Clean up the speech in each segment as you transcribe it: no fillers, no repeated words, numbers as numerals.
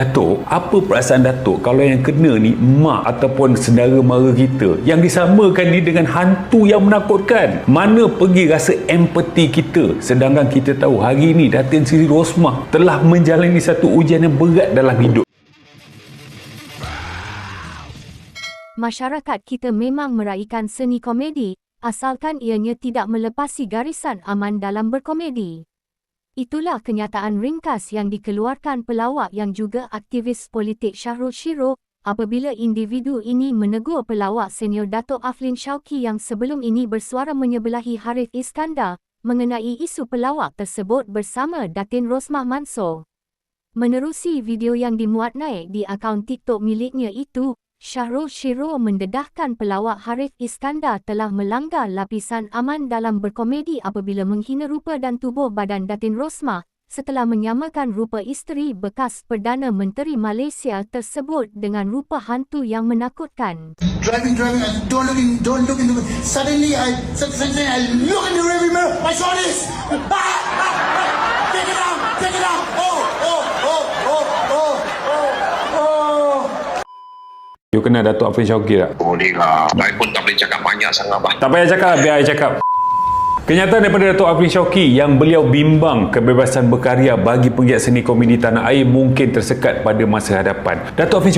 Datuk, apa perasaan Datuk kalau yang kena ni mak ataupun saudara mara kita yang disamakan ni dengan hantu yang menakutkan? Mana pergi rasa empati kita sedangkan kita tahu hari ni Datin Sri Rosmah telah menjalani satu ujian yang berat dalam hidup. Masyarakat kita memang meraihkan seni komedi, asalkan ianya tidak melepasi garisan aman dalam berkomedi. Itulah kenyataan ringkas yang dikeluarkan pelawak yang juga aktivis politik Syahrul Shiro apabila individu ini menegur pelawak senior Dato' Aflin Shauqi yang sebelum ini bersuara menyebelahi Harith Iskandar mengenai isu pelawak tersebut bersama Datin Rosmah Mansor. Menerusi video yang dimuat naik di akaun TikTok miliknya itu, Syahrul Shiro mendedahkan pelawak Harith Iskandar telah melanggar lapisan aman dalam berkomedi apabila menghina rupa dan tubuh badan Datin Rosmah setelah menyamakan rupa isteri bekas Perdana Menteri Malaysia tersebut dengan rupa hantu yang menakutkan. Driving, and don't look into. Suddenly I look in the rearview mirror. I saw this. Take it out. Oh. You kenal Dato' Aflin Shauqi tak? Boleh lah. Saya pun tak boleh cakap banyak sangat bah. Tak payah cakap, biar saya cakap. Kenyataan daripada Dato' Aflin Shauqi yang beliau bimbang kebebasan berkarya bagi penggiat seni komedi tanah air mungkin tersekat pada masa hadapan. Dato' Aflin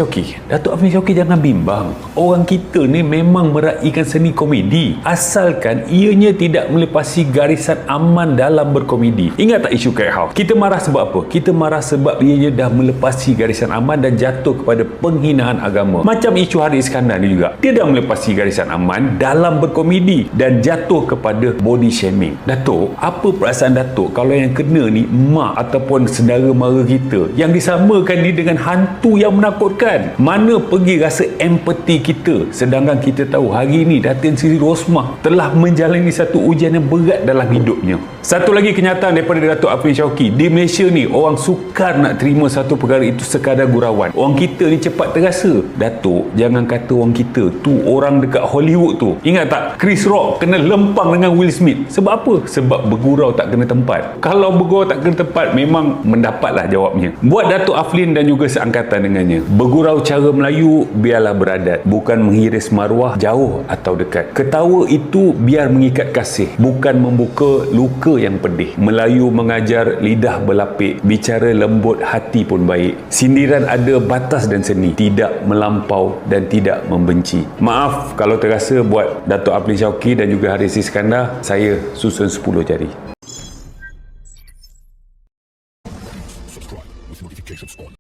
Shauqi jangan bimbang. Orang kita ni memang meraihkan seni komedi asalkan ianya tidak melepasi garisan aman dalam berkomedi. Ingat tak isu Kek Hau? Kita marah sebab apa? Kita marah sebab ianya dah melepasi garisan aman dan jatuh kepada penghinaan agama. Macam isu Harith Iskandar ni juga. Dia dah melepasi garisan aman dalam berkomedi dan jatuh kepada body shaming. Datuk, apa perasaan Datuk kalau yang kena ni mak ataupun saudara mara kita yang disamakan ni dengan hantu yang menakutkan? Mana pergi rasa empati kita sedangkan kita tahu hari ni Datin Sri Rosmah telah menjalani satu ujian yang berat dalam hidupnya. Satu lagi kenyataan daripada Dato' Aflin Shauqi, di Malaysia ni orang sukar nak terima satu perkara itu sekadar gurauan. Orang kita ni cepat terasa. Datuk, jangan kata orang kita tu, orang dekat Hollywood tu. Ingat tak Chris Rock kena lempang dengan Will Smith? Sebab apa? Sebab bergurau tak kena tempat. Kalau bergurau tak kena tempat, memang mendapatlah jawabnya. Buat Dato' Aflin dan juga seangkatan dengannya, bergurau cara Melayu biarlah beradat, bukan menghiris maruah jauh atau dekat. Ketawa itu biar mengikat kasih, bukan membuka luka yang pedih. Melayu mengajar lidah berlapik, bicara lembut hati pun baik. Sindiran ada batas dan seni, tidak melampau dan tidak membenci. Maaf kalau terasa buat Dato' Aflin Shauqi dan juga Harith Iskandar saya susun 10 jari.